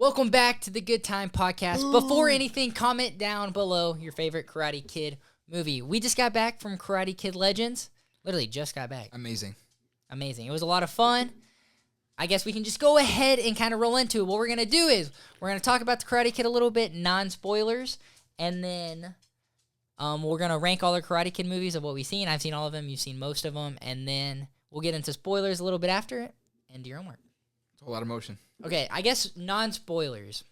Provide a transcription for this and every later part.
Welcome back to the Good Time Podcast. Before anything, comment down below your favorite Karate Kid movie. We just got back from Karate Kid Legends. Literally just got back. Amazing. It was a lot of fun. I guess we can just go ahead and kind of roll into it. What we're going to do is we're going to talk about the Karate Kid a little bit, non-spoilers, and then we're going to rank all the Karate Kid movies of what we've seen. I've seen all of them. You've seen most of them. And then we'll get into spoilers a little bit after it and do your homework. It's a whole lot of motion. Okay, I guess non-spoilers.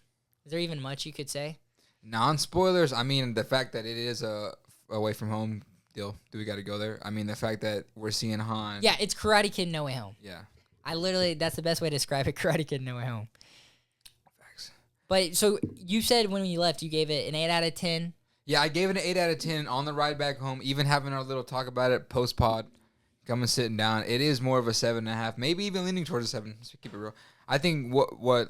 Is there even much you could say? Non-spoilers, I mean, the fact that it is a away from home deal. Do we got to go there? I mean, the fact that we're seeing Han. Yeah, it's Karate Kid No Way Home. Yeah. That's the best way to describe it, Karate Kid No Way Home. Facts. But, so, you said when you left, you gave it an 8 out of 10. Yeah, I gave it an 8 out of 10 on the ride back home, even having our little talk about it post-pod, coming sitting down. It is more of a 7.5, maybe even leaning towards a 7. Let's keep it real. I think what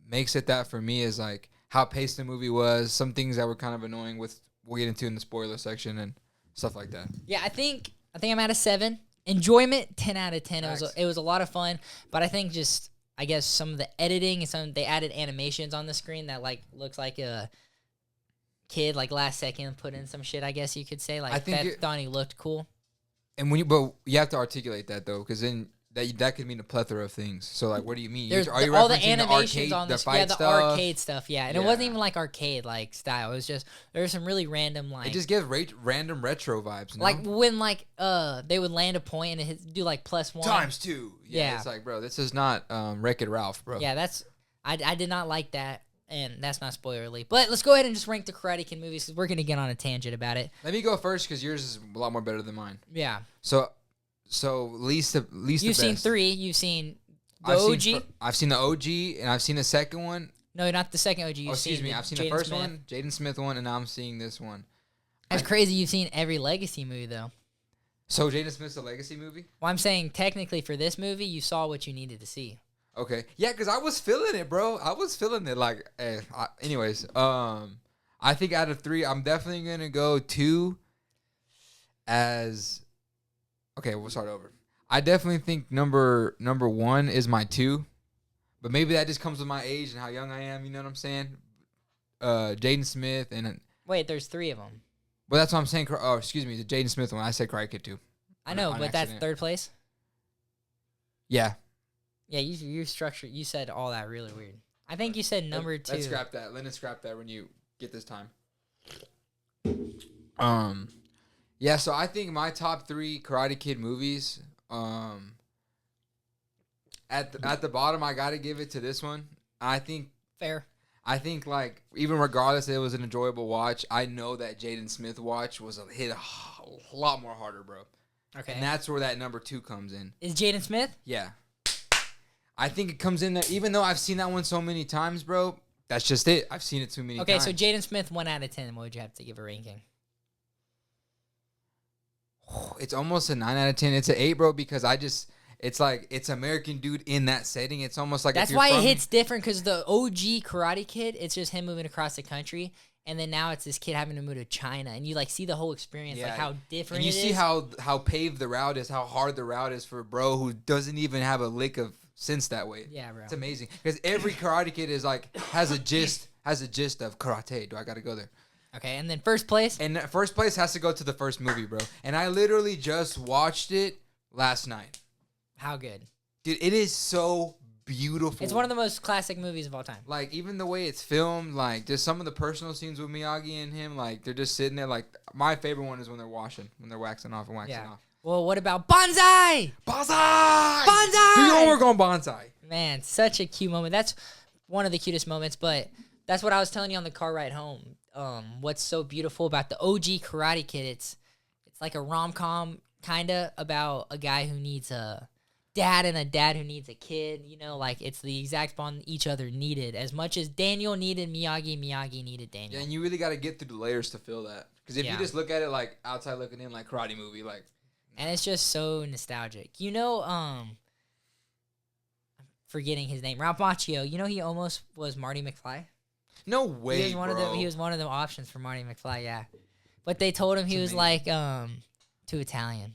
makes it that for me is, like, how paced the movie was, some things that were kind of annoying we'll get into in the spoiler section and stuff like that. Yeah, I think I'm at a 7. Enjoyment, 10 out of 10. It was a lot of fun, but I think just, I guess, some of the editing and they added animations on the screen that, like, looks like a kid, like, last second put in some shit, I guess you could say. Like, I thought he looked cool. And but you have to articulate that, though, because then that could mean a plethora of things. So, like, what do you mean? Are you all the animations on the fight stuff? Arcade stuff, yeah. And it wasn't even like arcade like style. It was just there was some really random like. It just gives random retro vibes. No? Like when they would land a point and do like +1 ×2. Yeah, it's like, bro, this is not Wreck-It Ralph, bro. Yeah, I did not like that. And that's not spoilerly. But let's go ahead and just rank the Karate Kid movies because we're going to get on a tangent about it. Let me go first because yours is a lot more better than mine. Yeah. So least You've seen 3. You've seen the OG. I've seen the OG and I've seen the second one. No, not the second OG. I've seen the first one, Jaden Smith one, and now I'm seeing this one. That's crazy. You've seen every Legacy movie though. So Jaden Smith's a Legacy movie? Well, I'm saying technically for this movie, you saw what you needed to see. Okay. Yeah, because I was feeling it, bro. I was feeling it. Like, anyways, I think out of 3, I'm definitely going to go 2 as... Okay, we'll start over. I definitely think number 1 is my 2, but maybe that just comes with my age and how young I am, you know what I'm saying? Jaden Smith and... Wait, there's 3 of them. Well, that's what I'm saying. Oh, excuse me, the Jaden Smith one. I said Karate Kid 2. I know, but that's 3rd place? Yeah. Yeah, you said all that really weird. I think you said number 2. Let's scrap that. Let's scrap that when you get this time. Yeah, so I think my top 3 Karate Kid movies, at the bottom, I got to give it to this one. I think... Fair. I think, like, even regardless it was an enjoyable watch, I know that Jaden Smith watch was hit a lot more harder, bro. Okay. And that's where that number 2 comes in. Is Jaden Smith? Yeah. I think it comes in there, even though I've seen that one so many times, bro. That's just it. I've seen it too many times. Okay, so Jaden Smith, 1 out of 10. What would you have to give a ranking? It's almost a 9 out of 10. It's an 8, bro, because it's like, it's American dude in that setting. It's almost like... That's why it hits different, because the OG Karate Kid, it's just him moving across the country, and then now it's this kid having to move to China, and you, like, see the whole experience, like, how different it is. And you see how paved the route is, how hard the route is for a bro who doesn't even have a lick of sense that way. Yeah, bro. It's amazing. Because every Karate Kid is, like, has a gist of karate. Do I got to go there? Okay, and then first place? And first place has to go to the first movie, bro. And I literally just watched it last night. How good? Dude, it is so beautiful. It's one of the most classic movies of all time. Like, even the way it's filmed, like, just some of the personal scenes with Miyagi and him, like, they're just sitting there. Like, my favorite one is when they're waxing off. Well, what about Bonsai? Bonsai! You know we're going Bonsai. Man, such a cute moment. That's one of the cutest moments, but that's what I was telling you on the car ride home. What's so beautiful about the OG Karate Kid, it's like a rom-com, kind of, about a guy who needs a dad and a dad who needs a kid, you know, like it's the exact bond each other needed. As much as Daniel needed Miyagi, Miyagi needed Daniel. Yeah, and you really got to get through the layers to feel that. Because if you just look at it like outside looking in, like karate movie, like... And it's just so nostalgic. You know, I'm forgetting his name. Ralph Macchio, you know he almost was Marty McFly? No way, he was one of the options for Marty McFly, yeah. But they told him he was like, too Italian.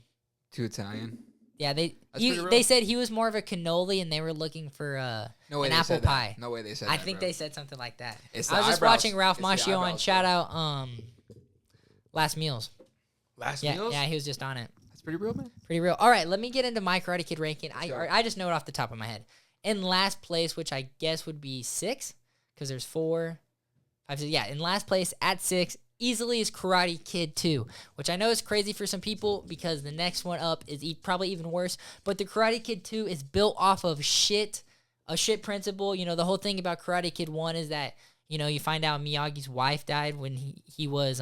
Too Italian? Yeah, That's pretty real. they said he was more of a cannoli, and they were looking for No way an they apple said that. pie. No way they said I that, think bro. they said something like that. It's I the was just eyebrows. watching Ralph It's the Macchio on eyebrows, shout bro. out Last Meals. Last Yeah, Meals? yeah, he was just on it. That's pretty real, man. Pretty real. All right, let me get into my Karate Kid ranking. go. I just know it off the top of my head. In last place, which I guess would be 6, because there's 4, 5, 6. Yeah, in last place at 6, easily is Karate Kid 2, which I know is crazy for some people because the next one up is probably even worse. But the Karate Kid 2 is built off of a shit principle. You know, the whole thing about Karate Kid 1 is that, you know, you find out Miyagi's wife died when he was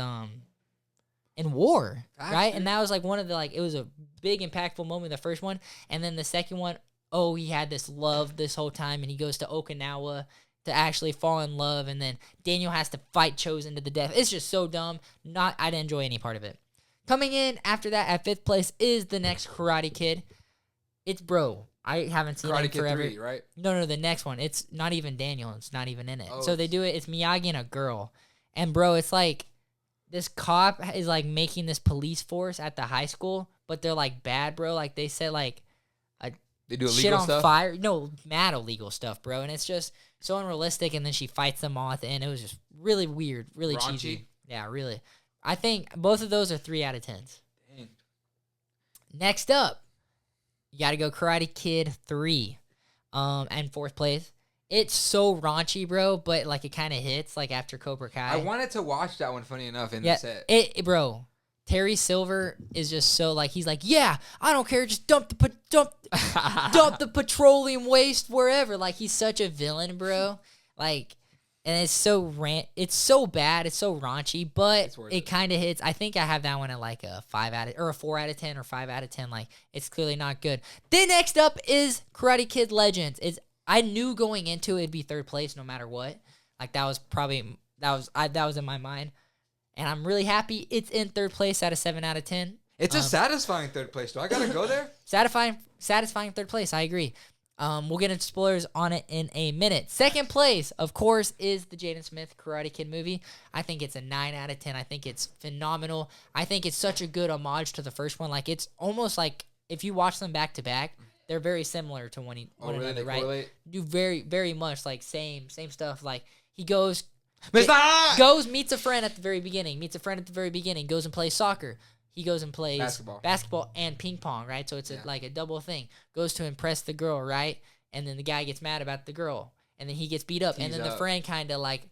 in war, right? And that was like one of the, like, it was a big impactful moment, the first one. And then the second one, oh, he had this love this whole time, and he goes to Okinawa to actually fall in love, and then Daniel has to fight Chosen to the death. It's just so dumb. I didn't enjoy any part of it. Coming in after that at 5th place is the next Karate Kid. It's I haven't seen Karate it Kid forever. 3, right? No, the next one. It's not even Daniel. It's not even in it. Oh, so they do it. It's Miyagi and a girl, and bro, it's like this cop is like making this police force at the high school, but they're like bad, bro. Like they said, like They do illegal shit on stuff? fire. No, mad illegal stuff, bro. And it's just so unrealistic. And then she fights them all at the end. It was just really weird, really Raunchy? cheesy. Yeah, really. I think both of those are 3 out of 10s. Dang. Next up, you got to go Karate Kid 3. And 4th place. It's so raunchy, bro, but like it kind of hits like after Cobra Kai. I wanted to watch that one, funny enough, in the set. Bro. Terry Silver is just so like, he's like, yeah, I don't care, just dump the petroleum waste wherever. Like, he's such a villain, bro. Like, and it's so so bad, it's so raunchy, but it kind of hits. I think I have that one at like a 4 out of 10 or 5 out of 10. Like, it's clearly not good. Then next up is Karate Kid Legends. I knew going into it, it'd be 3rd place no matter what. Like, that was in my mind. And I'm really happy it's in 3rd place out of 7 out of 10. It's a satisfying 3rd place, though. I gotta go there. Satisfying 3rd place. I agree. We'll get into spoilers on it in a minute. 2nd place, of course, is the Jaden Smith Karate Kid movie. I think it's a 9 out of 10. I think it's phenomenal. I think it's such a good homage to the first one. Like, it's almost like if you watch them back to back, they're very similar to one another, right? Correlate? Do very, very much like same stuff. Like, he goes, meets a friend at the very beginning, goes and plays soccer. He goes and plays basketball and ping pong, right? So it's like a double thing. Goes to impress the girl, right? And then the guy gets mad about the girl, and then he gets beat up, and then the friend kind of like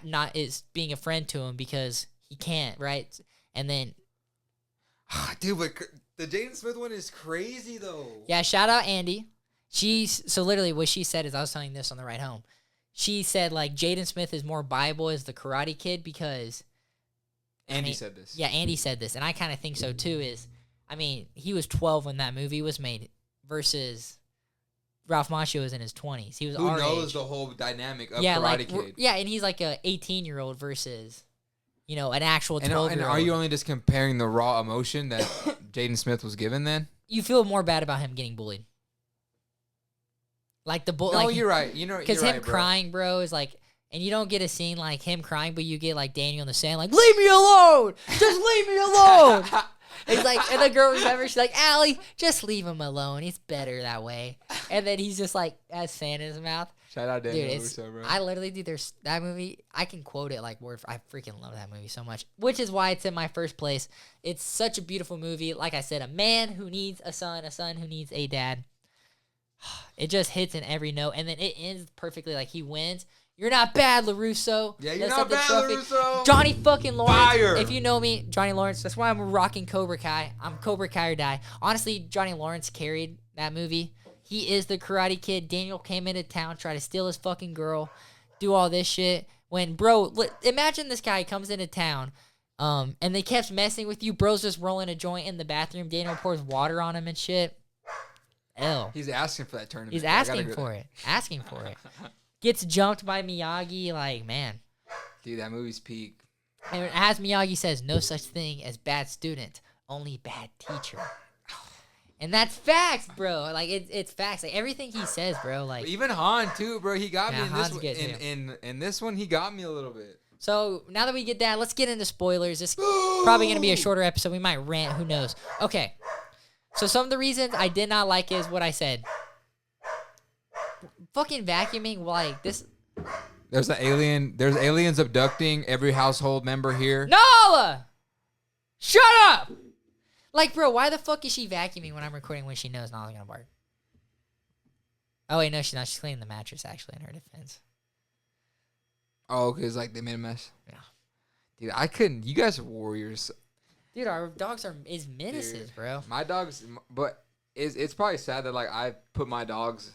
not is being a friend to him because he can't, right? And then, dude, but the Jaden Smith one is crazy though. Yeah, shout out Andy. So literally what she said is, I was telling this on the ride home. She said like Jaden Smith is more Bible as the Karate Kid because Andy said this. Yeah, Andy said this, and I kind of think so too. He was 12 when that movie was made versus Ralph Macchio was in his 20s. He was Who our knows age. The whole dynamic of Karate Kid. Yeah, and he's like a 18-year-old versus, an actual 12-year-old. And are you only just comparing the raw emotion that Jaden Smith was given then? You feel more bad about him getting bullied. Like the bull. No, like, you're right. Because him crying, bro, is like, and you don't get a scene like him crying, but you get like Daniel in the sand, like, leave me alone, just leave me alone. It's like, and the girl, remember, she's like, Allie, just leave him alone. He's better that way. And then he's just like, has sand in his mouth. Shout out Daniel Russo, bro. I literally do. There's that movie. I can quote it like word. I freaking love that movie so much, which is why it's in my 1st place. It's such a beautiful movie. Like I said, a man who needs a son who needs a dad. It just hits in every note, and then it ends perfectly. Like, he wins. You're not bad, LaRusso. Yeah, you're not bad, LaRusso. Johnny fucking Lawrence. Fire. If you know me, Johnny Lawrence. That's why I'm rocking Cobra Kai. I'm Cobra Kai or die. Honestly, Johnny Lawrence carried that movie. He is the Karate Kid. Daniel came into town, tried to steal his fucking girl, do all this shit. When, bro, imagine this guy comes into town, and they kept messing with you. Bro's just rolling a joint in the bathroom. Daniel pours water on him and shit. He's asking for that tournament. He's asking for it. Asking for it. Gets jumped by Miyagi. Like, man. Dude, that movie's peak. And as Miyagi says, no such thing as bad student, only bad teacher. And that's facts, bro. Like, it's facts. Like, everything he says, bro. Like, even Han too, bro. He got me in Han's this good, one. In this one, he got me a little bit. So now that we get that, let's get into spoilers. This is probably gonna be a shorter episode. We might rant. Who knows? Okay. So some of the reasons I did not like is what I said. Fucking vacuuming like this. There's an alien. There's aliens abducting every household member here. No! Shut up! Like, bro, why the fuck is she vacuuming when I'm recording when she knows Nala's gonna bark? Oh, wait, no, she's not. She's cleaning the mattress, actually, in her defense. Oh, because like they made a mess. Yeah. Dude, I couldn't. You guys are warriors. Dude, our dogs is menaces, Dude, bro. my dogs, but it's probably sad that like I put my dogs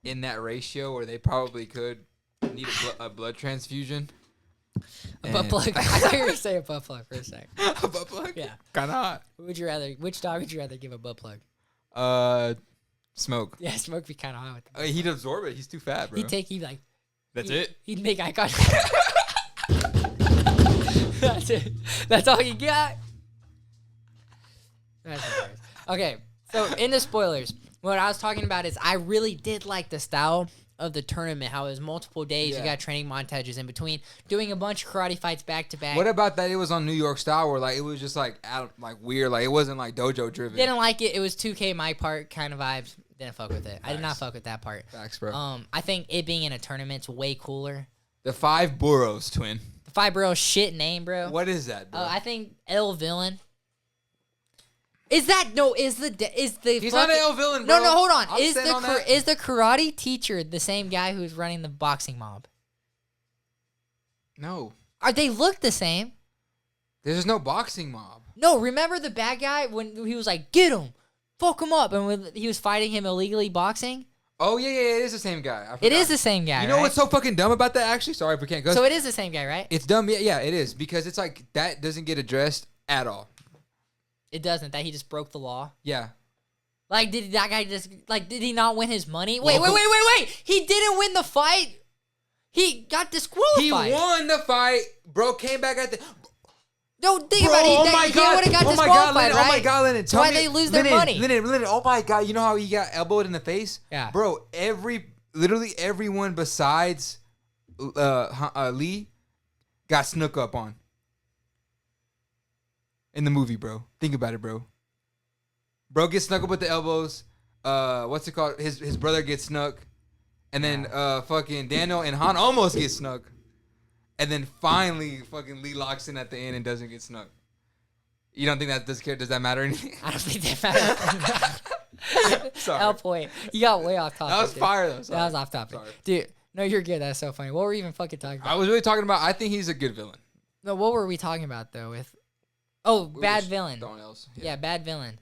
in that ratio where they probably could need a blood transfusion. A butt plug. I thought you were gonna say a butt plug for a sec. A butt plug? Yeah. Kind of hot. Which dog would you rather give a butt plug? Smoke. Yeah, Smoke be kind of hot with the He'd absorb it. He's too fat, bro. That's it? He'd make eye contact. That's it. That's all you got? That's hilarious. Okay, so in the spoilers, what I was talking about is I really did like the style of the tournament, how it was multiple days. Yeah. You got training montages in between, doing a bunch of karate fights back to back. What about that? It was on New York style where like it was just like weird. Like it wasn't like dojo driven. Didn't like it. It was 2K my part kind of vibes. Didn't fuck with it. I did not Facts. fuck with that part. Facts, bro. I think it being in a tournament's way cooler. The 5 boroughs, twin. The 5 bro shit name, bro. What is that, bro? I think L Villain. Is that no? Is the He's not an L villain, bro. No, hold on. I'll stand on that. Is the karate teacher the same guy who's running the boxing mob? No. They look the same? There's no boxing mob. No, remember the bad guy when he was like, "Get him, fuck him up," and when he was fighting him illegally boxing? Oh yeah, it is the same guy. I It is forgot. the same guy. You know right? what's so fucking dumb about that? Actually, sorry if we can't go. So it is the same guy, right? It's dumb. Yeah, it is because it's like that doesn't get addressed at all. It doesn't. That he just broke the law. Yeah. Like, did that guy just did he not win his money? Wait! He didn't win the fight. He got disqualified. He won the fight, bro. Came back at the. No, think about it. Oh my He god! would have got Oh my god, disqualified, Lennon! right? Oh my god, Lennon! That's why they lose their money. Lennon! Oh my god! You know how he got elbowed in the face? Yeah. Bro, literally everyone besides Lee got snook up on in the movie, bro. Think about it, bro. Bro gets snuck up with the elbows. What's it called? His brother gets snuck, and then fucking Daniel and Han almost get snuck. And then finally, fucking Lee locks in at the end and doesn't get snuck. You don't think that does that matter anything? I don't think that matters. Sorry. L point. You got way off topic. That was dude. fire though. Sorry. That was off topic. Sorry. Dude, no, you're good. That's so funny. What were we even fucking talking about? I was really talking about. I think he's a good villain. No, what were we talking about though? Oh, We were bad just villain. throwing else. Yeah, bad villain.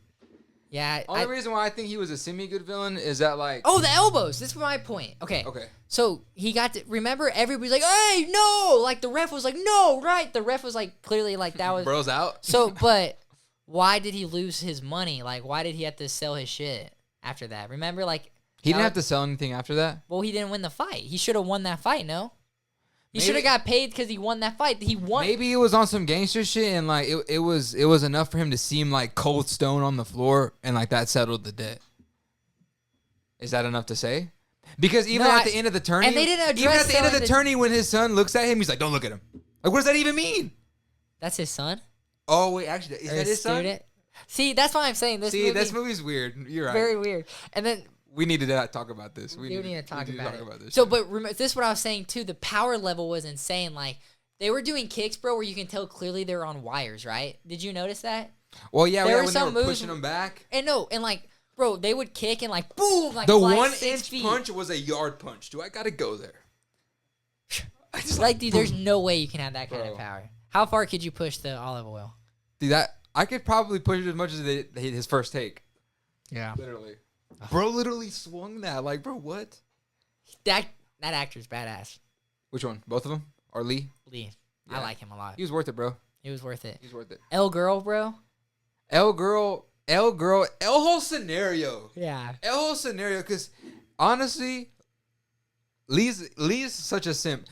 Yeah. Only reason why I think he was a semi-good villain is that like. Oh, the elbows. This is my point. Okay. Okay. So he got to remember. Everybody's like, "Hey, no!" Like the ref was like, "No, right?" The ref was like, clearly like that was. Bro's out. So, but why did he lose his money? Like, why did he have to sell his shit after that? Remember, like He didn't have to sell anything after that. Well, he didn't win the fight. He should have won that fight. No, he Maybe- should have got paid because he won that fight. He won. Maybe it was on some gangster shit and like it was enough for him to seem like cold stone on the floor and like that settled the debt. Is that enough to say? Because even No, at the end of the tourney, and they didn't even address at the end of selling the the- tourney when his son looks at him, he's like, "Don't look at him." Like, what does that even mean? That's his son. Oh wait, actually, is Or that his son? student? See, that's why I'm saying this. See, movie, this movie's weird. You're right. very weird. And then We need to talk about this. we do need to talk about it. this. So, shit. but this is what I was saying too. The power level was insane. Like they were doing kicks, bro, where you can tell clearly they're on wires. Right? Did you notice that? Well, yeah, there were when some they were moves- pushing him back. And no, and like, bro, they would kick and like, boom, like The fly 1 6 inch feet. punch was a yard punch. Do I gotta go there? I just Like, dude, there's no way you can have that kind Bro. of power. How far could you push the olive oil? Dude, that I could probably push it as much as his first take. Yeah. Literally. Bro literally swung that. Like, bro, what? That actor's badass. Which one? Both of them? Or Lee? Lee. Yeah. I like him a lot. He was worth it, bro. He was worth it. He's worth it. L girl, bro. L girl, L whole scenario. Yeah. L whole scenario, because honestly, Lee's such a simp.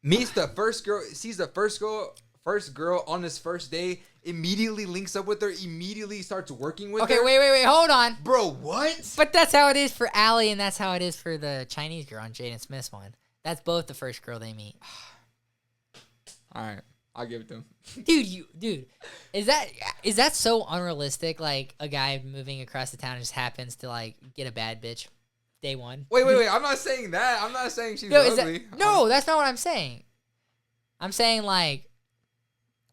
Meets the first girl, sees the first girl on his first day, immediately links up with her, immediately starts working with Okay, her. wait, hold on. Bro, what? But that's how it is for Allie, and that's how it is for the Chinese girl on Jaden Smith's one. That's both the first girl they meet. All right. I'll give it to him. Dude, is that so unrealistic? Like a guy moving across the town just happens to like get a bad bitch day one. Wait. I'm not saying that. I'm not saying she's Yo, ugly. That's not what I'm saying. I'm saying like,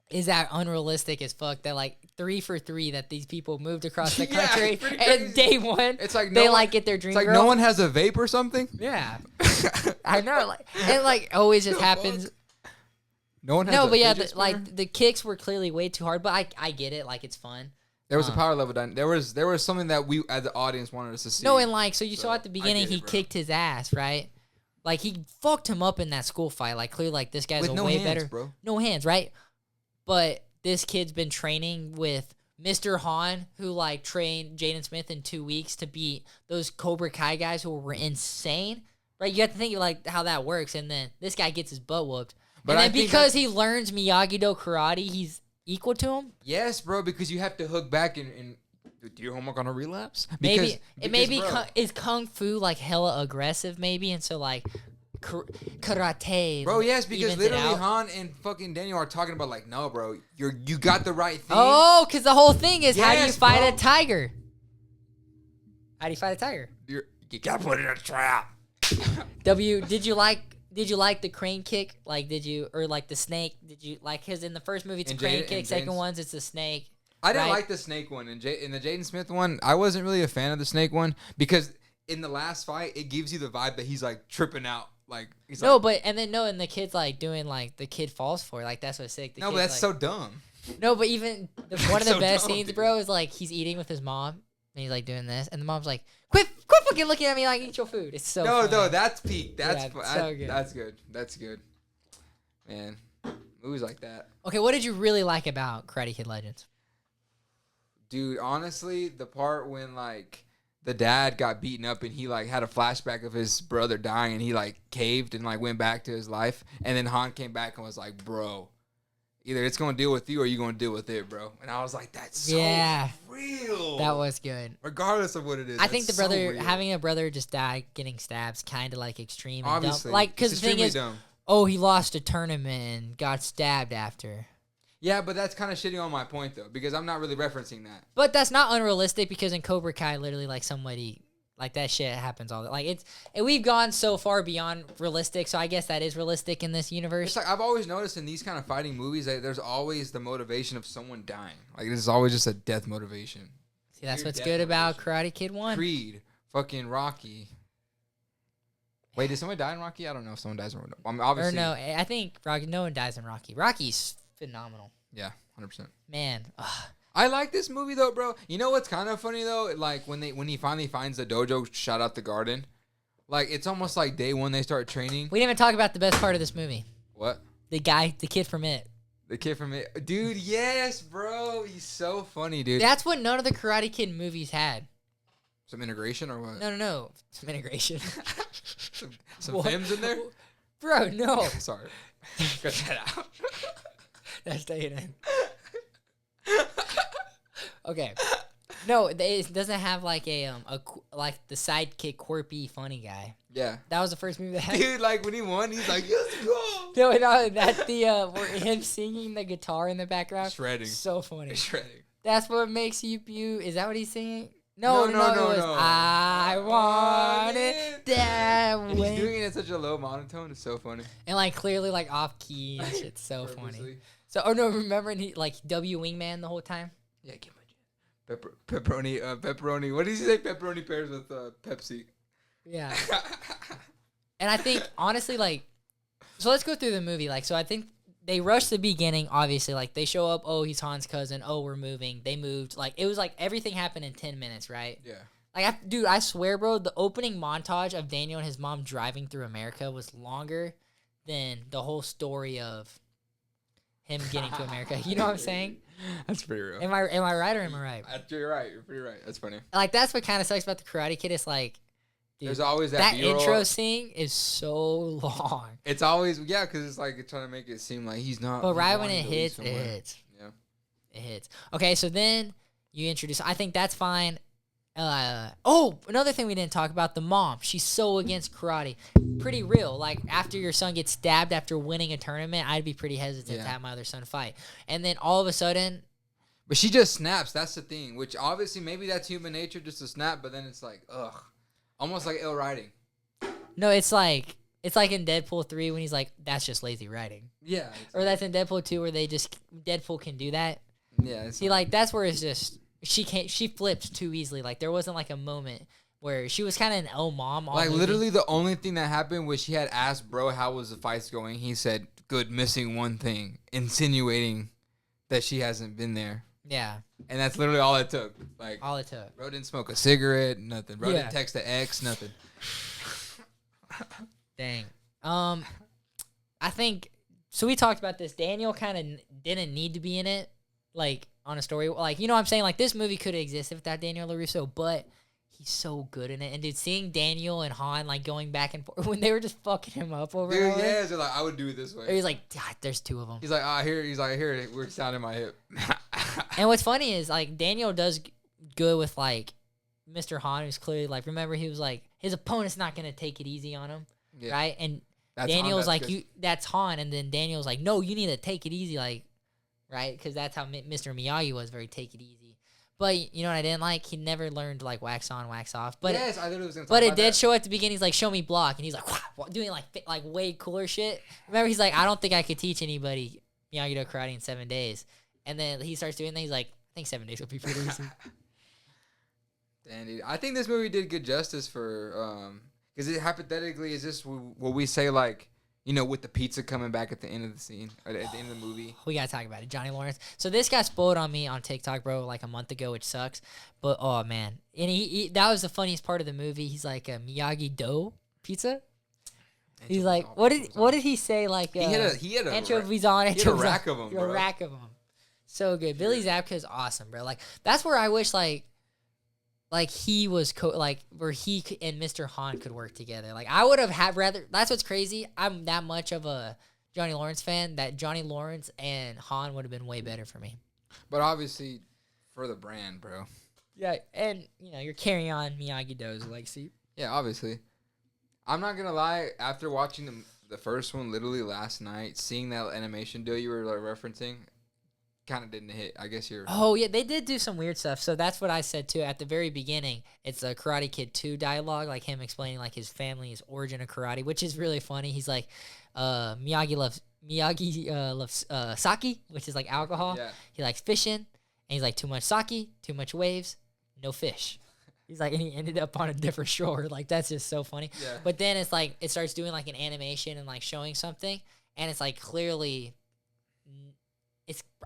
is that unrealistic as fuck? That like 3 for 3 that these people moved across the country and day one, it's like they like get their dream. It's like girl. no one has a vape or something. Yeah, I know. Like it like always just happens. No one has No, a but yeah, fidget like spinner? the kicks were clearly way too hard. But I get it. Like it's fun. There was a power level done. There was something that we as the audience wanted us to see. No, and like so you saw at the I beginning get it, he bro. kicked his ass, right? Like he fucked him up in that school fight. Like clearly, like this guy's With a no way hands, better. bro. No hands, right? But this kid's been training with Mr. Han, who like trained Jaden Smith in 2 weeks to beat those Cobra Kai guys who were insane, right? You have to think like how that works, and then this guy gets his butt whooped. But And I then think because he learns Miyagi-Do karate, he's equal to him. Yes, bro, because you have to hook back and do your homework on a relapse. Maybe bro, is kung fu like hella aggressive, maybe, and so like karate. Bro, yes, because evens it literally out. Han and fucking Daniel are talking about like, no, bro, you got the right thing. Oh, because the whole thing is how do you Yes, fight bro. a tiger? How do you fight a tiger? You gotta put it in a trap. Did you like the crane kick? Like or like the snake? Did you like his in the first movie it's a In crane Jaden- kick, in second Jaden's- one's it's a snake. I didn't right? like the snake one. In the Jaden Smith one, I wasn't really a fan of the snake one because in the last fight, it gives you the vibe that he's like tripping out. Like he's No, like, and the kid's like doing like the kid falls for it. Like that's what's sick. The no, but kid's that's like, so dumb. No, but even one of the So best dumb, scenes, dude. bro, is like he's eating with his mom and he's like doing this, and the mom's like, "Quit fucking looking at me like eat your food." It's so No, funny. that's peak. That's Yeah, fu- so good. That's good. That's good. Man, movies like that, Okay, what did you really like about Karate Kid Legends? dude. Honestly, the part when like the dad got beaten up and he like had a flashback of his brother dying and he like caved and like went back to his life, and then Han came back and was like, "Bro, either it's gonna deal with you or you're gonna deal with it, bro." And I was like, "That's so real." That was good. regardless of what it is. I think the that's so brother real. having a brother just die getting stabs kind of like extreme. And obviously dumb. Like because it's the thing extremely is, dumb. he lost a tournament and got stabbed after. Yeah, but that's kind of shitting on my point though because I'm not really referencing that. But that's not unrealistic because in Cobra Kai, literally, like somebody like that shit happens all the like and we've gone so far beyond realistic. So I guess that is realistic in this universe. It's like I've always noticed in these kind of fighting movies that there's always the motivation of someone dying. Like this is always just a death motivation. See, that's Weird what's death good about motivation. Karate Kid 1. Creed, fucking Rocky. Wait, did someone die in Rocky? I don't know if someone dies in Rocky. I mean, obviously. Or no, I think Rocky. No one dies in Rocky. Rocky's phenomenal, Yeah, 100%. man. I like this movie though, bro. You know what's kind of funny though? Like when he finally finds the dojo, shout out the garden. Like it's almost like day one they start training. We didn't even talk about the best part of this movie. What? The kid from It. The kid from it, dude. Yes, bro. He's so funny, dude. That's what none of the Karate Kid movies had. Some integration or what? No. Some integration. some What? films in there. Bro, no. Sorry. Cut that out. That's staying in. Okay. No, it doesn't have like like the sidekick, quirky, funny guy. Yeah. That was the first movie that had. Dude, like when he won, he's like, "Let's go." No, that's the where him singing the guitar in the background. Shredding. So funny. Shredding. That's what makes you beautiful. Is that what he's singing? No. No. It was, I want it that And way. he's doing it in such a low monotone. It's so funny. And like clearly like off key and shit's so funny. Purposely. So no, remember he like W Wingman the whole time? Yeah, give him a chance. Pepperoni. What did he say? Pepperoni pairs with Pepsi. Yeah. And I think honestly like so let's go through the movie. Like so I think they rushed the beginning, obviously. Like they show up, oh, he's Han's cousin, oh, we're moving. They moved. Like it was like everything happened in 10 minutes, right? Yeah. Like dude, I swear, bro, the opening montage of Daniel and his mom driving through America was longer than the whole story of him getting to America. You know what I'm saying? That's pretty real. Am I right or am I right? You're right. You're pretty right. That's funny. Like that's what kind of sucks about the Karate Kid. It's like, dude, There's always that that B-roll. intro scene is so long. It's always because it's like trying to make it seem like he's not. But he's right when wanting it to leave hits, it somewhere. hits. Yeah. It hits. Okay, so then you introduce. I think that's fine. Another thing we didn't talk about, the mom. She's so against karate. Pretty real. Like, after your son gets stabbed after winning a tournament, I'd be pretty hesitant to have my other son fight. And then all of a sudden... But she just snaps. That's the thing. Which, obviously, maybe that's human nature, just to snap. But then it's like, ugh. Almost like ill writing. No, it's like in Deadpool 3 when he's like, that's just lazy writing. Yeah. Or that's in Deadpool 2 where Deadpool can do that. Yeah. See, like, that's where it's just... She flipped too easily. Like, there wasn't like a moment where she was kind of an L mom. Like, literally the only thing that happened was she had asked bro how was the fights going. He said, good, missing one thing, insinuating that she hasn't been there. Yeah. And that's literally all it took. Like, all it took. Bro didn't smoke a cigarette, nothing. Bro didn't text the ex, nothing. Dang. I think so. We talked about this. Daniel kind of didn't need to be in it, like on a story. Like, you know what I'm saying? Like, this movie could have existed without Daniel LaRusso, but he's so good in it. And dude, seeing Daniel and Han like going back and forth when they were just fucking him up over. Dude, yeah, so like I would do it this way. He's like, God, there's two of them. He's like, here. He's like, here, we're sounding my hip. And what's funny is like Daniel does good with like Mr. Han, who's clearly like, remember he was like his opponent's not gonna take it easy on him, right? And Daniel's like, that's Han, and then Daniel's like, no, you need to take it easy, like, right? Because that's how Mr. Miyagi was, very take it easy. But you know what I didn't like? He never learned to like wax on, wax off. But yes, I literally was gonna talk but about it did that. show at the beginning. He's like, show me block, and he's like, doing like way cooler shit. Remember, he's like, I don't think I could teach anybody Miyagi-Do karate in 7 days. And then he starts doing that. He's like, I think 7 days will be pretty easy. Damn, dude. I think this movie did good justice for, because it hypothetically is this what we say, like, you know, with the pizza coming back at the end of the scene, or at the end of the movie. We gotta talk about it, Johnny Lawrence. So this got spoiled on me on TikTok, bro, like a month ago, which sucks. But oh man, and he that was the funniest part of the movie. He's like a Miyagi-Do pizza. He's like, what did he say? Like, he had a anchovies on it. He had a rack of them, bro. A rack of them. So good. Billy Zabka is awesome, bro. Like, that's where I wish like he was where he and Mr. Han could work together. Like, I would have had rather. That's what's crazy. I'm that much of a Johnny Lawrence fan that Johnny Lawrence and Han would have been way better for me. But obviously, for the brand, bro. Yeah, and you know you're carrying on Miyagi-Do's legacy. Yeah, obviously. I'm not gonna lie. After watching the first one, literally last night, seeing that animation deal you were like referencing. Kind of didn't hit. I guess you're. Oh yeah, they did do some weird stuff. So that's what I said too at the very beginning. It's a Karate Kid 2 dialogue, like him explaining like his family's origin of karate, which is really funny. He's like, Miyagi loves sake, which is like alcohol. Yeah. He likes fishing, and he's like, too much sake, too much waves, no fish. He's like, and he ended up on a different shore. Like, that's just so funny. Yeah. But then it's like it starts doing like an animation and like showing something, and it's like clearly.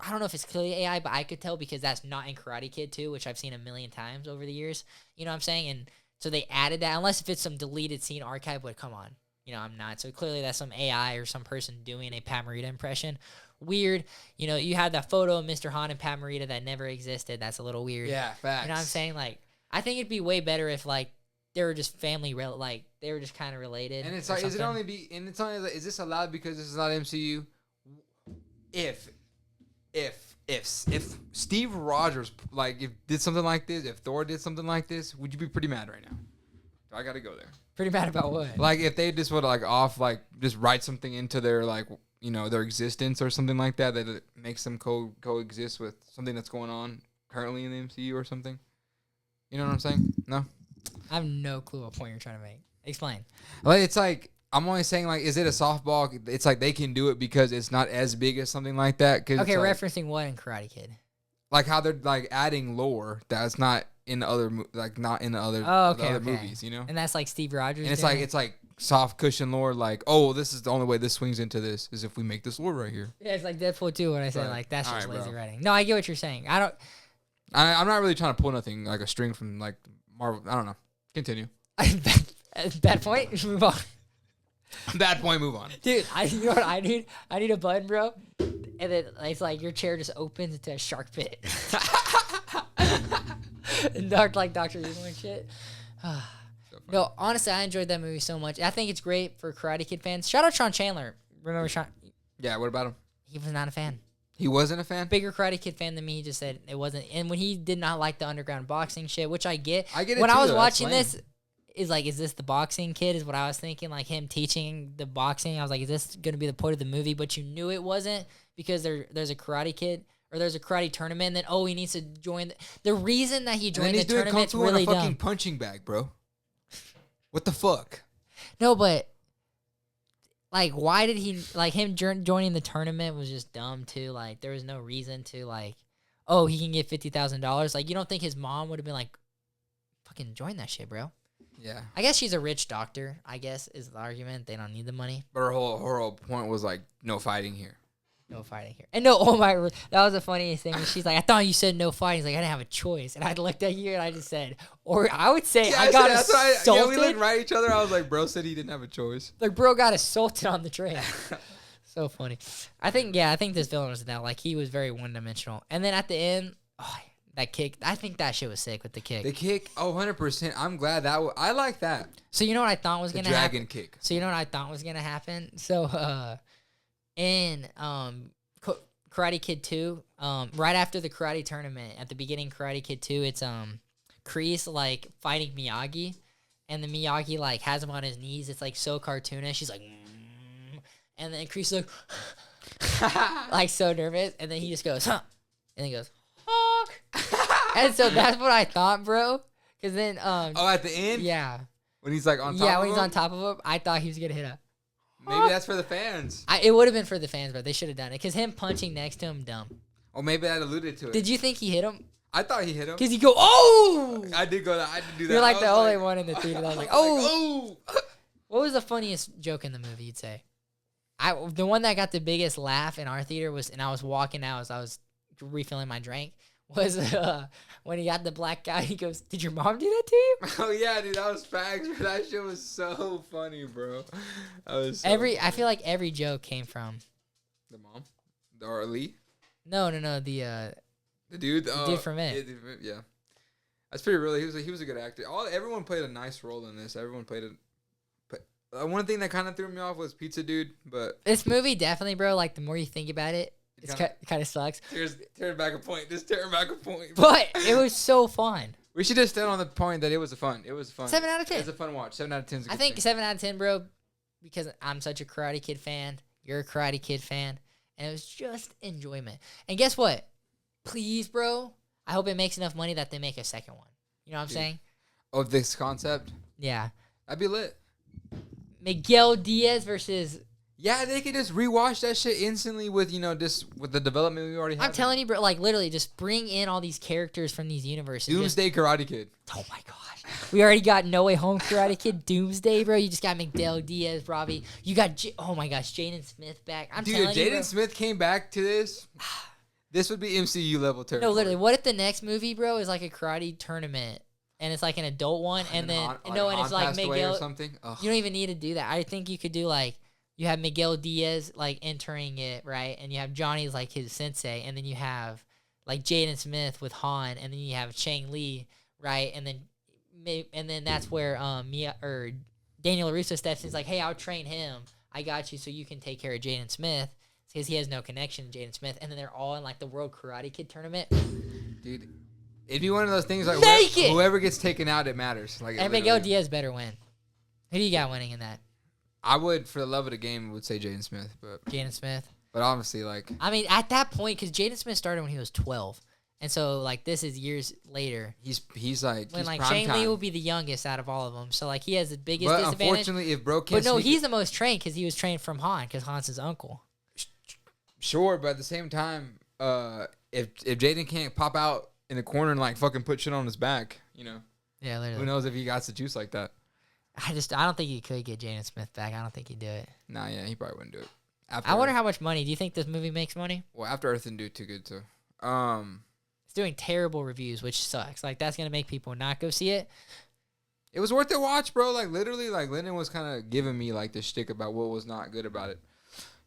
I don't know if it's clearly AI, but I could tell because that's not in Karate Kid 2, which I've seen a million times over the years. You know what I'm saying? And so they added that, unless if it's some deleted scene archive, but come on. You know, I'm not. So clearly that's some AI or some person doing a Pat Morita impression. Weird. You know, you had that photo of Mr. Han and Pat Morita that never existed. That's a little weird. Yeah, facts. You know what I'm saying? Like, I think it'd be way better if, like, they were just like, they were just kind of related. And it's like, is this allowed because this is not MCU? If Steve Rogers did something like this, if Thor did something like this, would you be pretty mad right now? I gotta go there. Pretty mad about what? Like if they just would just write something into their their existence or something like that that makes them coexist with something that's going on currently in the MCU or something. You know what I'm saying? No. I have no clue what point you're trying to make. Explain. Like it's like. I'm only saying, like, is it a softball? It's like they can do it because it's not as big as something like that. Okay, referencing what in Karate Kid? Like how they're like adding lore that's not in the other movies, you know. And that's like Steve Rogers. And it's like soft cushion lore, like, oh, this is the only way this swings into this is if we make this lore right here. Yeah, it's like Deadpool 2 when I say like that's just lazy writing. No, I get what you're saying. I'm not really trying to pull nothing like a string from like Marvel. I don't know. Continue. Bad point. Move on. Bad point, move on. Dude, you know what I need? I need a button, bro. And then it's like your chair just opens into a shark pit. like Dr. Evil and shit. No, honestly, I enjoyed that movie so much. I think it's great for Karate Kid fans. Shout out Sean Chandler. Remember Sean? Yeah, what about him? He was not a fan. He wasn't a fan? Bigger Karate Kid fan than me. He just said it wasn't. And when he did not like the underground boxing shit, which I get. I get it when too, I was though. watching this, is this the boxing kid? Is what I was thinking. Like him teaching the boxing. I was like, is this going to be the point of the movie? But you knew it wasn't because there's a Karate Kid or there's a karate tournament. And then he needs to join. The reason that he joined the tournament's really dumb. He's doing fucking punching bag, bro. What the fuck? No, but. Like, why did he, like, him joining the tournament was just dumb, too. Like, there was no reason to, like, he can get $50,000. Like, you don't think his mom would have been like, fucking join that shit, bro? Yeah. I guess she's a rich doctor, I guess, is the argument. They don't need the money. But her whole point was, like, no fighting here. No fighting here. And that was the funniest thing. She's like, I thought you said no fighting. He's like, I didn't have a choice. And I looked at you and I just said, or I would say I got assaulted. We looked right at each other. I was like, bro said he didn't have a choice. Like, bro got assaulted on the train. So funny. I think this villain was that. Like, he was very one-dimensional. And then at the end, that kick, I think that shit was sick with the kick. The kick, 100%. I'm glad I like that. So you know what I thought was going to happen? The dragon kick. So you know what I thought was going to happen? So, in Karate Kid 2, right after the karate tournament, at the beginning Karate Kid 2, it's Kreese like fighting Miyagi, and the Miyagi like has him on his knees. It's like so cartoonish. She's like, and then Kreese is like, like so nervous, and then he just goes, huh, and then he goes, honk. And so that's what I thought, bro. Because then, at the end, yeah, when he's like on top, when he's on top of him, I thought he was gonna hit a. Maybe that's for the fans. It would have been for the fans, but they should have done it. Because him punching next to him, dumb. Or maybe that alluded to it. Did you think he hit him? I thought he hit him. Because you go, oh! I did do that. You're like the only one in the theater that was like, oh! Oh! What was the funniest joke in the movie, you'd say? The one that got the biggest laugh in our theater was, and I was walking out as I was refilling my drink, was when he got the black guy, he goes, did your mom do that to you? Oh, yeah, dude, that was facts. That shit was so funny, bro. That was so funny. I feel like every joke came from... The mom? Or Lee? No, the dude? The dude from it. Yeah. That's pretty real. He was a good actor. Everyone played a nice role in this. Everyone played it. But one thing that kind of threw me off was Pizza Dude, but... This movie definitely, bro, like, the more you think about it, it kind of sucks. Tearing back a point. Just tearing back a point. But it was so fun. We should just stand on the point that it was fun. 7 out of 10. It was a fun watch. 7 out of 10 is a good I think thing. 7 out of 10, bro, because I'm such a Karate Kid fan. You're a Karate Kid fan. And it was just enjoyment. And guess what? Please, bro, I hope it makes enough money that they make a second one. You know what I'm saying? Of this concept? Yeah. That'd be lit. Miguel Diaz versus... Yeah, they could just rewatch that shit instantly with, with the development we already have. I'm telling you, bro, like, literally, just bring in all these characters from these universes. Doomsday Karate Kid. Oh, my gosh. We already got No Way Home Karate Kid, Doomsday, bro. You just got Miguel Diaz, Robbie. You got, oh, my gosh, Jaden Smith back. I'm telling you, Dude, Jaden Smith came back to this. This would be MCU level territory. No, literally, what if the next movie, bro, is like a karate tournament? And it's like an adult one, and then, and it's like Miguel. Or something? You don't even need to do that. I think you could do, like, you have Miguel Diaz, like, entering it, right? And you have Johnny's, like, his sensei. And then you have, like, Jaden Smith with Han. And then you have Chang Li, right? And then that's where Daniel LaRusso steps in. He's like, hey, I'll train him. I got you so you can take care of Jaden Smith. Because he has no connection to Jaden Smith. And then they're all in, like, the World Karate Kid tournament. Dude, it'd be one of those things, like, whoever gets taken out, it matters. Like, and Miguel Diaz better win. Who do you got winning in that? I would, for the love of the game, would say Jaden Smith. But obviously, like... I mean, at that point, because Jaden Smith started when he was 12. And so, like, this is years later. He's like... When, he's like, prime Shane time. Lee will be the youngest out of all of them. So, like, he has the biggest but disadvantage. Unfortunately, if bro can't... But no, he's the most trained because he was trained from Han, because Han's his uncle. Sure, but at the same time, if Jaden can't pop out in the corner and, like, fucking put shit on his back, Yeah, literally. Who knows if he got the juice like that. I don't think he could get Jaden Smith back. I don't think he'd do it. Nah, yeah, he probably wouldn't do it. I wonder how much money. Do you think this movie makes money? Well, After Earth didn't do too good, too. It's doing terrible reviews, which sucks. Like, that's going to make people not go see it. It was worth the watch, bro. Like, literally, like, Lyndon was kind of giving me, like, the shtick about what was not good about it.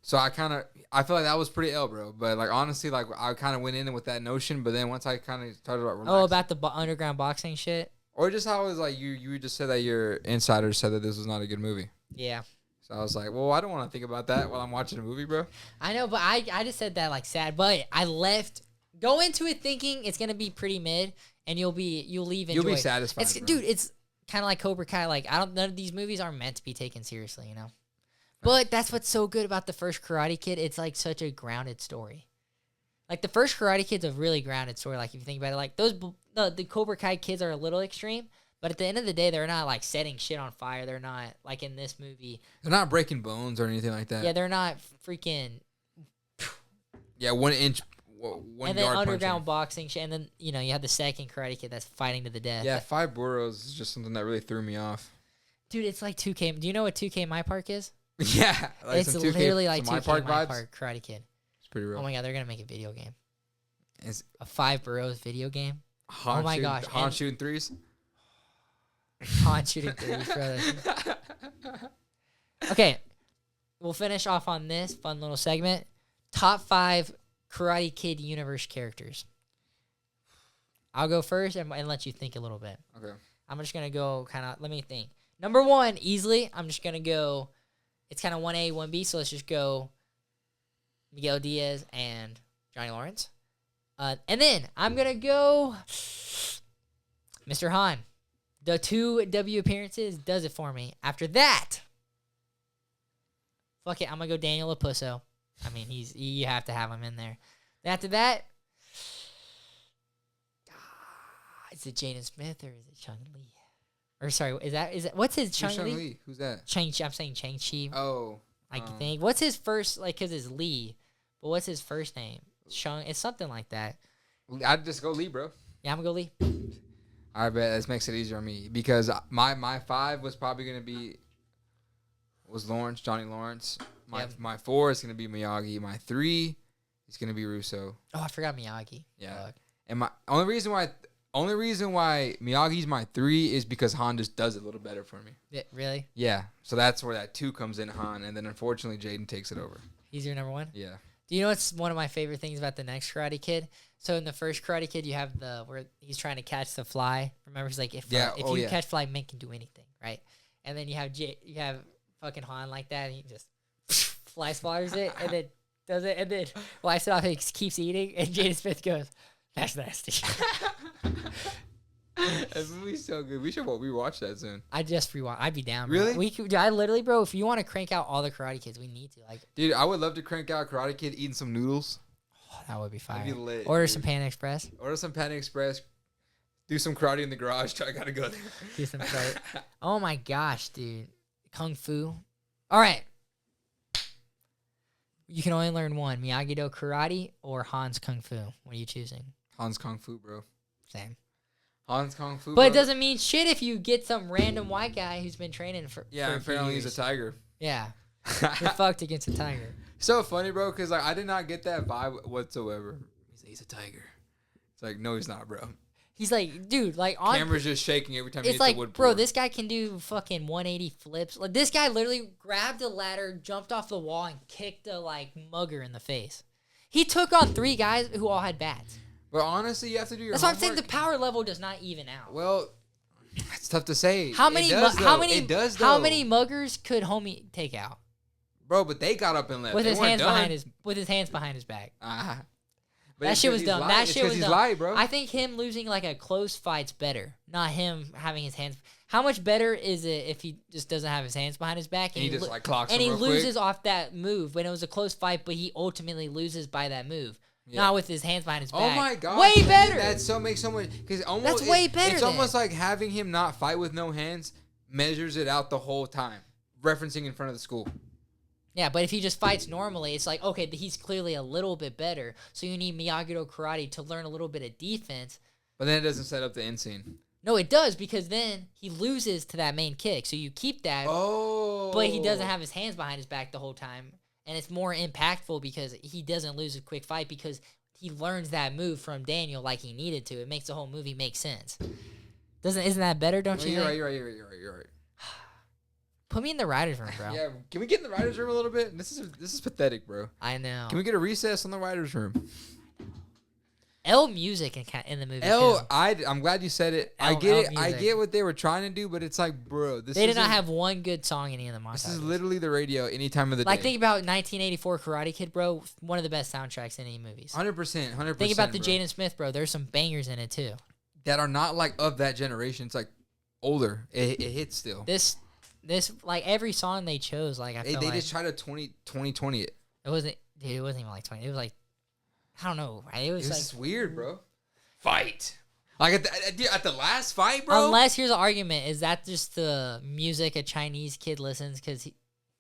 So I feel like that was pretty L, bro. But, like, honestly, like, I kind of went in with that notion. But then once I kind of started about relaxing. Oh, about the underground boxing shit? Or just how it was like you just said that your insiders said that this was not a good movie. Yeah. So I was like, well, I don't want to think about that while I'm watching a movie, bro. I know, but I just said that like sad, but I go into it thinking it's gonna be pretty mid, and you'll leave. You'll be enjoy. satisfied, It's bro. dude, it's kind of like Cobra Kai. Like none of these movies are meant to be taken seriously, you know. But that's what's so good about the first Karate Kid. It's like such a grounded story. Like the first Karate Kid's a really grounded story. Like if you think about it, like the Cobra Kai kids are a little extreme, but at the end of the day, they're not like setting shit on fire. They're not like in this movie. They're not breaking bones or anything like that. Yeah, they're not freaking. Yeah, 1 inch, 1 and then yard underground punching. boxing shit, and then you have the second Karate Kid that's fighting to the death. Yeah, 5 burros is just something that really threw me off. Dude, it's like 2K. Do you know what 2K My Park is? Yeah, like It's some 2K, literally like some 2K My My vibes. Park Karate Kid. It's pretty real. Oh my god, they're gonna make a video game. It's A 5 Burrows video game. Han Oh my shooting, gosh, Han and- shooting threes. Han shooting threes, brother. Okay, we'll finish off on this fun little segment. Top 5 Karate Kid universe characters. I'll go first and let you think a little bit. Okay. I'm just gonna go kind of. Let me think. Number 1, easily. I'm just gonna go. It's kind of 1A, 1B. So let's just go. Miguel Diaz and Johnny Lawrence. And then I'm gonna go. Mr. Han. The 2 W appearances does it for me. After that, fuck it. I'm gonna go Daniel LaPusso. I mean, you have to have him in there. After that, is it Jaden Smith or is it Chung Lee? Or sorry, is that what's his Chung Who's Lee? Lee? Who's that? I'm saying Chang-Chi. Oh. I think. What's his first, like, because it's Lee, but what's his first name? Chung. It's something like that. I'd just go Lee, bro. Yeah, I'm going to go Lee. I bet this makes it easier on me because my 5 was probably gonna be Lawrence, Johnny Lawrence. My 4 is gonna be Miyagi. My 3 is gonna be Russo. Oh, I forgot Miyagi. Yeah. Fuck. And my only reason why Miyagi's my 3 is because Han just does it a little better for me. Yeah, really? Yeah. So that's where that 2 comes in, Han, and then unfortunately Jaden takes it over. He's your number 1? Yeah. Do you know what's one of my favorite things about the next Karate Kid? So in the first Karate Kid, you have where he's trying to catch the fly. Remember, he's like, if you catch fly, men can do anything, right? And then you have fucking Han like that, and he just fly swatters it, and then does it, and then wipes it off, and he keeps eating, and Jaden Smith goes, "That's nasty." That movie's so good. We should rewatch that soon. I just rewatch. I'd be down. Really? Bro. We could. I literally, bro. If you want to crank out all the Karate Kids, we need to. Like, Dude, I would love to crank out Karate Kid eating some noodles. oh, that would be fire. That'd be lit, Order dude. some Panda Express. Order some Panda Express. Do some karate in the garage. I gotta go there. Do some karate. Oh my gosh, dude. Kung Fu. All right. You can only learn one: Miyagi-Do Karate or Han's Kung Fu. What are you choosing? Han's Kung Fu, bro. Same. Han's Kung Fu. But bro. it doesn't mean shit if you get some random white guy who's been training for. Yeah, for a few apparently he's years. a tiger. Yeah, you're fucked against a tiger. So funny, bro, because like I did not get that vibe whatsoever. He's a tiger. It's like, no, he's not, bro. He's like, dude, like on. Camera's just shaking every time he It's hits like, a wood bro, floor. this guy can do fucking 180 flips. Like this guy literally grabbed a ladder, jumped off the wall, and kicked a like mugger in the face. He took on 3 guys who all had bats. But honestly, you have to do your That's why I'm homework. saying the power level does not even out. Well, it's tough to say. How many? It does, How though. many? It does, How though. many muggers could homie take out Bro, but they got up and left. with They his weren't hands done. behind his back? But That it's shit 'cause was he's dumb. light. That It's shit 'cause was he's dumb. light, bro. I think him losing like a close fight's better, not him having his hands. How much better is it if he just doesn't have his hands behind his back And he just like clocks and him he real loses quick. off that move when it was a close fight, but he ultimately loses by that move, Yeah. not with his hands behind his Oh back. my god! way better. That makes so much because almost That's way better It's then. almost like having him not fight with no hands measures it out the whole time, referencing in front of the school. Yeah, but if he just fights normally, it's like, okay, he's clearly a little bit better. So you need Miyagi-Do Karate to learn a little bit of defense. But then it doesn't set up the end scene. No, it does, because then he loses to that main kick. So you keep that, Oh, but he doesn't have his hands behind his back the whole time. And it's more impactful because he doesn't lose a quick fight because he learns that move from Daniel like he needed to. It makes the whole movie make sense. Isn't that better, don't you You're think? right. You're right. Put me in the writer's room, bro. Yeah, can we get in the writers' room a little bit? This is pathetic, bro. I know. Can we get a recess on the writers' room? music in the movie L, too. I'm glad you said it. I L get it. I music. get what they were trying to do, but it's like, bro, They did not have one good song in any of the montages. This is literally the radio any time of the like day. think about 1984 Karate Kid, bro. One of the best soundtracks in any movies. 100%. Think about the Jaden Smith, bro. There's some bangers in it too. That are not like of that generation. It's like older. It hits still. This like every song they chose, like They just try to 2020 it. It wasn't, dude. It wasn't even like 20. It was like, I don't know. It was This is like weird, bro. Fight. Like at the last fight, bro. Unless here's an argument: is that just the music a Chinese kid listens because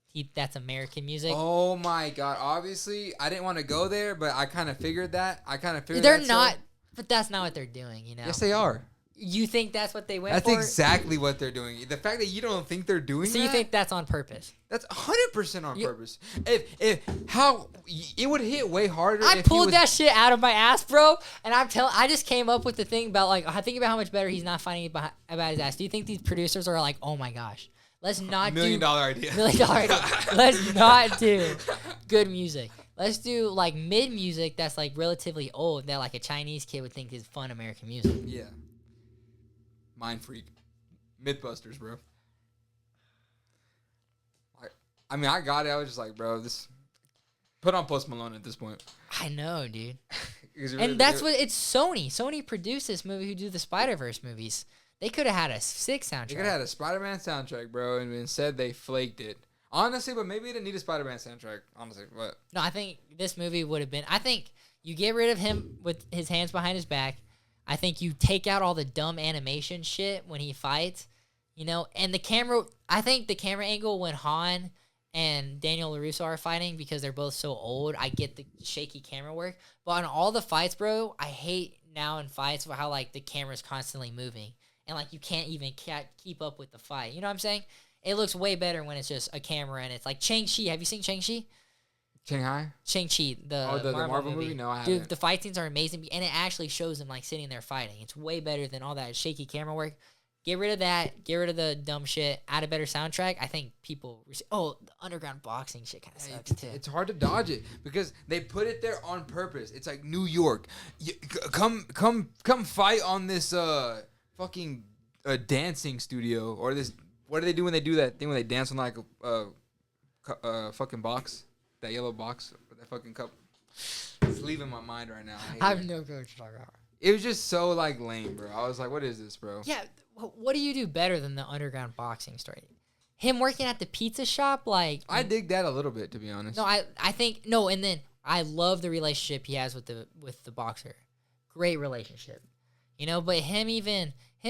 he that's American music? Oh my god! Obviously, I didn't want to go there, but I kind of figured that. They're not, but that's not what they're doing. You know? Yes, they are. You think that's what they went That's for? exactly what they're doing. The fact that you don't think they're doing So you think that's on purpose? that's 100% on purpose. If how it would hit way harder. I if pulled that shit out of my ass, bro, and I just came up with the thing about like I think about how much better he's not fighting about his ass. Do you think these producers are like, oh my gosh, let's not $1 million do idea. $1 million idea. Let's not do good music. Let's do like mid music that's like relatively old that like a Chinese kid would think is fun American music. Yeah. Mind freak. Mythbusters, bro. I mean, I got it. I was just like, bro, this. Put on Post Malone at this point. I know, dude. Really, And that's what it's Sony. Sony produced this movie who do the Spider-Verse movies. They could have had a sick soundtrack. They could have had a Spider-Man soundtrack, bro, and instead they flaked it. Honestly, but maybe they didn't need a Spider-Man soundtrack. Honestly, but No, I think this movie would have been. I think you get rid of him with his hands behind his back. I think you take out all the dumb animation shit when he fights, you know, and the camera. I think the camera angle when Han and Daniel LaRusso are fighting because they're both so old. I get the shaky camera work, but on all the fights, bro, I hate now in fights for how like the camera's constantly moving and like you can't even keep up with the fight. You know what I'm saying? It looks way better when it's just a camera and it's like Shang-Chi. Have you seen Shang-Chi? Shanghai? Shang-Chi, the Marvel movie? No, I haven't. Dude, the fight scenes are amazing, and it actually shows them, like, sitting there fighting. It's way better than all that shaky camera work. Get rid of that. Get rid of the dumb shit. Add a better soundtrack. I think people... the underground boxing shit kind of sucks, too. It's hard to dodge it because they put it there on purpose. It's like New York. Come fight on this fucking dancing studio or this... What do they do when they do that thing when they dance on, like, a fucking box? That yellow box with that fucking cup. It's leaving my mind right now. I have no clue what you're talking about. It was just so like lame, bro. I was like, what is this, bro? Yeah, what do you do better than the underground boxing story? Him working at the pizza shop, like... I dig that a little bit, to be honest. No, I think... No, and then I love the relationship he has with the boxer. Great relationship. You know, but him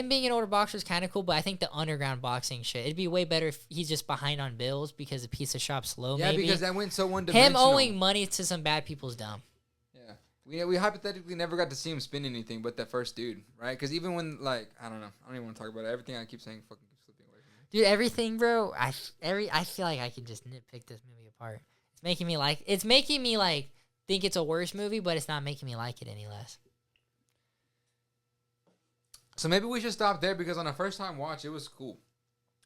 being an older boxer is kind of cool, but I think the underground boxing shit, it'd be way better if he's just behind on bills because the pizza shop's slow, yeah, maybe. because that went so one-dimensional. Him owing money to some bad people's dumb. Yeah. We hypothetically never got to see him spin anything but that first dude, right? Because even when, like, I don't know. I don't even want to talk about it. Everything I keep saying fucking keeps slipping away from me. Dude, everything, bro, I feel like I can just nitpick this movie apart. It's making me think it's a worse movie, but it's not making me like it any less. So maybe we should stop there because on a first time watch, it was cool.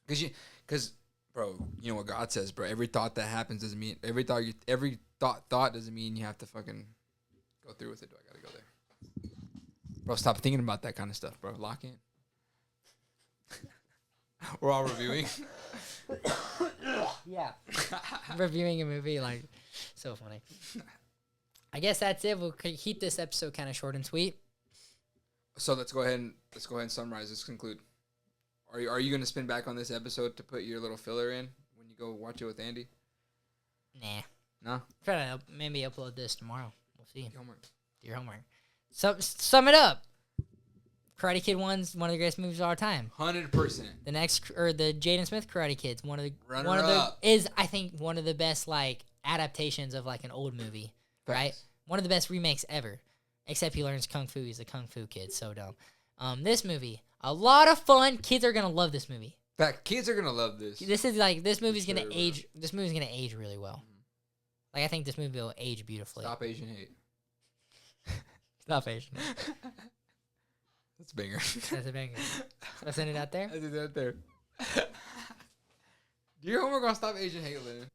Because, bro, you know what God says, bro. Every thought that happens doesn't mean every thought doesn't mean you have to fucking go through with it. Do I gotta go there, bro? Stop thinking about that kind of stuff, bro. Lock in. We're all reviewing. Yeah, reviewing a movie, like, so funny. I guess that's it. We'll keep this episode kind of short and sweet. So let's go ahead and summarize. Let's conclude. Are you gonna spin back on this episode to put your little filler in when you go watch it with Andy? Nah. No. Try to maybe upload this tomorrow. We'll see. Homework. Do your homework. Sum it up. Karate Kid 1's one of the greatest movies of all time. 100%. The Jaden Smith Karate Kid's I think one of the best like adaptations of like an old movie. Facts. Right? One of the best remakes ever. Except he learns Kung Fu. He's a Kung Fu kid. So dumb. This movie, a lot of fun. Kids are gonna love this movie. Fact, kids are gonna love this. This movie's gonna age. This movie's gonna age really well. Like I think this movie will age beautifully. Stop Asian hate. Stop Asian. That's a banger. That's a banger. Let's send it out there. I did that there. Do your homework on Stop Asian Hate, Lynn.